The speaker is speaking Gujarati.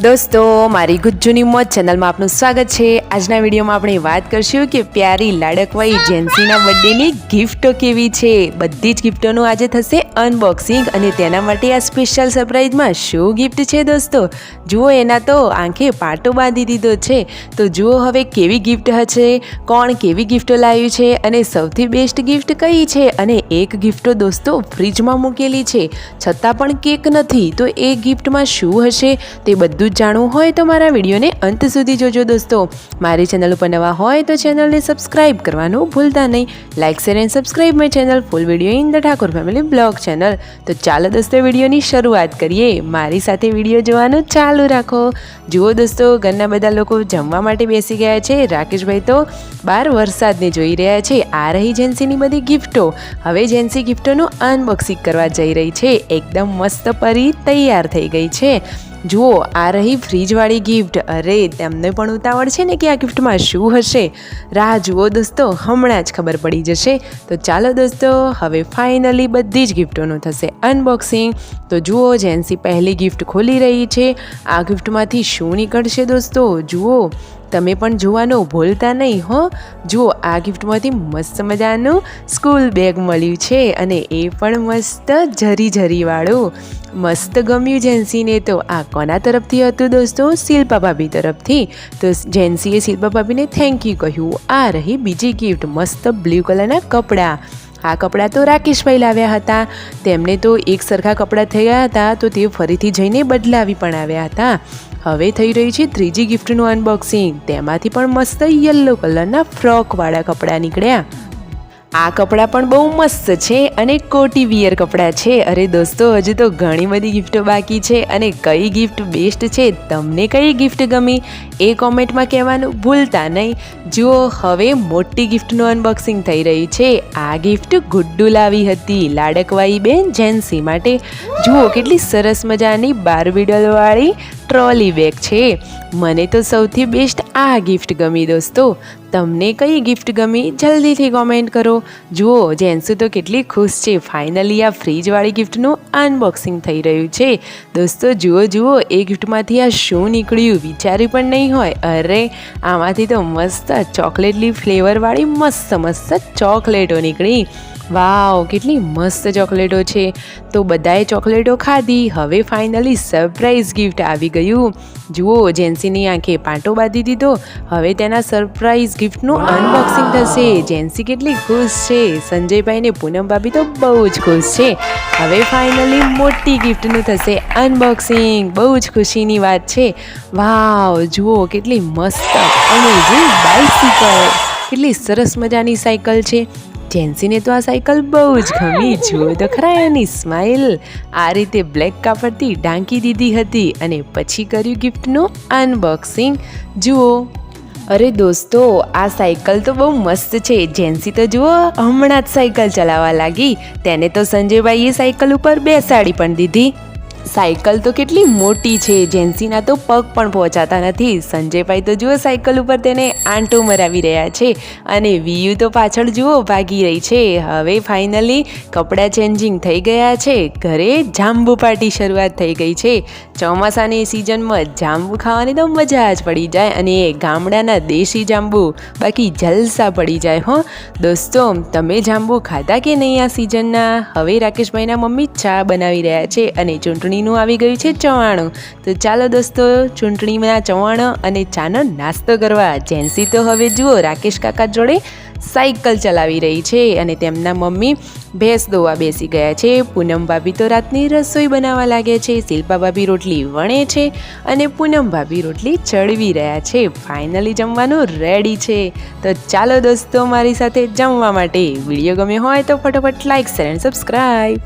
દોસ્તો મારી ગુજ્જુની મોજ ચેનલમાં આપનું સ્વાગત છે। આજના વિડીયોમાં આપણે વાત કરશું કે પ્યારી લાડકવાઈ જેન્સીના બર્થડેની ગિફ્ટો કેવી છે। બધી જ ગિફ્ટોનું આજે થશે અનબોક્સિંગ અને તેના માટે આ સ્પેશિયલ સરપ્રાઇઝમાં શું ગિફ્ટ છે દોસ્તો જુઓ। એના તો આંખે પાટો બાંધી દીધો છે। તો જુઓ હવે કેવી ગિફ્ટ હશે, કોણ કેવી ગિફ્ટો લાવ્યું છે અને સૌથી બેસ્ટ ગિફ્ટ કઈ છે। અને એક ગિફ્ટો દોસ્તો ફ્રીજમાં મૂકેલી છે છતાં પણ કેક નથી, તો એ ગિફ્ટમાં શું હશે તે બધું જાણવું હોય તો મારા વિડીયોને અંત સુધી જોજો દોસ્તો। મારી ચેનલ ઉપર નવા હોય તો ચેનલને સબસ્ક્રાઇબ કરવાનું ભૂલતા નહીં। Like share and subscribe my channel full video in the Thakor family blog channel. તો ચાલો દોસ્તો વિડીયોની શરૂઆત કરીએ। મારી સાથે વિડીયો જોવાનું ચાલુ રાખો। જુઓ દોસ્તો ઘરના બધા લોકો જમવા માટે બેસી ગયા છે। રાકેશભાઈ તો બહાર વરસાદને જોઈ રહ્યા છે। આ રહી જેન્સીની બધી ગિફ્ટો। હવે જેન્સી ગિફ્ટોનું અનબોક્સિંગ કરવા જઈ રહી છે। એકદમ મસ્ત પરી તૈયાર થઈ ગઈ છે। જુઓ આ રહી ફ્રીજવાળી ગિફ્ટ। અરે તેમને પણ ઉતાવળ છે ને કે આ ગિફ્ટમાં શું હશે। રાહ જુઓ દોસ્તો, હમણાં જ ખબર પડી જશે। તો ચાલો દોસ્તો હવે ફાઇનલી બધી જ ગિફ્ટોનું થશે અનબોક્સિંગ। તો જુઓ જેન્સી પહેલી ગિફ્ટ ખોલી રહી છે। આ ગિફ્ટમાંથી શું નીકળશે દોસ્તો જુઓ, તમે પણ જોવાનું ભૂલતા નહીં હો। જુઓ આ ગિફ્ટમાંથી મસ્ત મજાનું સ્કૂલ બેગ મળ્યું છે અને એ પણ મસ્ત જરીવાળું। મસ્ત ગમ્યું જેન્સીને। તો આ કોના તરફથી હતું દોસ્તો? શિલ્પા ભાભી તરફથી। તો જેન્સીએ શિલ્પા ભાભીને થેન્ક યુ કહ્યું। આ રહી બીજી ગિફ્ટ, મસ્ત બ્લુ કલરના કપડાં। આ કપડાં તો રાકેશભાઈ લાવ્યા હતા। તેમને તો એક સરખા કપડાં થયા હતા તો તે ફરીથી જઈને બદલાવી પણ આવ્યા હતા। હવે થઈ રહી છે ત્રીજી ગિફ્ટનું અનબોક્સિંગ। તેમાંથી પણ મસ્ત યલો કલરના ફ્રોકવાળા કપડાં નીકળ્યા। આ કપડાં પણ બહુ મસ્ત છે અને કોટી વિયર કપડાં છે। અરે દોસ્તો હજુ તો ઘણી બધી ગિફ્ટો બાકી છે અને કઈ ગિફ્ટ બેસ્ટ છે, તમને કઈ ગિફ્ટ ગમી એ કોમેન્ટમાં કહેવાનું ભૂલતા નહીં। જુઓ હવે મોટી ગિફ્ટનું અનબોક્સિંગ થઈ રહી છે। આ ગિફ્ટ ગુડ્ડુ લાવી હતી લાડકવાઈ બેન જેન્સી માટે। જુઓ કેટલી સરસ મજાની બાર્બી ડોલવાળી ટ્રોલી બેગ છે। મને તો સૌથી બેસ્ટ આ ગિફ્ટ ગમી દોસ્તો। તમને કઈ ગિફ્ટ ગમી જલ્દીથી કોમેન્ટ કરો। જુઓ જેન્સુ તો કેટલી ખુશ છે। ફાઇનલી આ ફ્રીજવાળી ગિફ્ટનું અનબોક્સિંગ થઈ રહ્યું છે દોસ્તો। જુઓ એ ગિફ્ટમાંથી આ શું નીકળ્યું વિચાર્યું પણ નહીં હોય। અરે આમાંથી તો મસ્ત ચોકલેટલી ફ્લેવરવાળી મસ્ત ચોકલેટો નીકળી। વાવ કેટલી મસ્ત ચોકલેટો છે। તો બધાએ ચોકલેટો ખાધી। હવે ફાઇનલી સરપ્રાઈઝ ગિફ્ટ આવી ગયું। જુઓ જેન્સીની આંખે પાટો બાંધી દીધો। હવે તેના સરપ્રાઈઝ ગિફ્ટનું અનબોક્સિંગ થશે। જેન્સી કેટલી ખુશ છે। સંજયભાઈ ને પૂનમ ભાભી તો બહુ જ ખુશ છે। હવે ફાઇનલી મોટી ગિફ્ટનું થશે અનબોક્સિંગ। બહુ જ ખુશીની વાત છે। વાવ જુઓ કેટલી મસ્ત અમેઝિંગ બાઇસિકલ, કેટલી સરસ મજાની સાયકલ છે। જેન્સીને તો આ સાયકલ બહુ જ ગમી। જુઓ તો ખરા એની સ્માઇલ। આ રીતે બ્લેક કાપડથી ઢાંકી દીધી હતી અને પછી કર્યું ગિફ્ટનું અનબોક્સિંગ। જુઓ અરે દોસ્તો આ સાયકલ તો બહુ મસ્ત છે। જેન્સી તો જુઓ હમણાં જ સાયકલ ચલાવવા લાગી। તેને તો સંજયભાઈએ સાયકલ ઉપર બેસાડી પણ દીધી। સાયકલ તો કેટલી મોટી છે। જેન્સીના તો પગ પણ પહોંચાતા નથી। સંજયભાઈ તો જુઓ સાયકલ ઉપર તેને આંટો મરાવી રહ્યા છે અને વીયુ તો પાછળ જુઓ ભાગી રહી છે। હવે ફાઇનલી કપડાં ચેન્જિંગ થઈ ગયા છે। ઘરે જાંબુ પાર્ટી શરૂઆત થઈ ગઈ છે। ચોમાસાની સિઝનમાં જાંબુ ખાવાની તો મજા જ પડી જાય અને એ ગામડાના દેશી જાંબુ બાકી જલસા પડી જાય હો દોસ્તો। તમે જાંબુ ખાધા કે નહીં આ સિઝનના? હવે રાકેશભાઈના મમ્મી ચા બનાવી રહ્યા છે અને ચૂંટણીનું આવી ગયું છે ચવાણું। તો ચાલો દોસ્તો ચૂંટણીના ચવાણું અને ચાનો નાસ્તો કરવા। જેન્સી તો હવે જુઓ રાકેશ કાકા જોડે સાયકલ ચલાવી રહી છે અને તેમના મમ્મી ભેંસ દોવા બેસી ગયા છે। પૂનમ ભાભી તો રાતની રસોઈ બનાવવા લાગ્યા છે। શિલ્પા ભાભી રોટલી વણે છે અને પૂનમ ભાભી રોટલી ચડવી રહ્યા છે। ફાઇનલી જમવાનું રેડી છે। તો ચાલો દોસ્તો મારી સાથે જમવા માટે। વિડીયો ગમ્યો હોય તો ફટાફટ લાઇક શેર એન્ડ સબસ્ક્રાઈબ।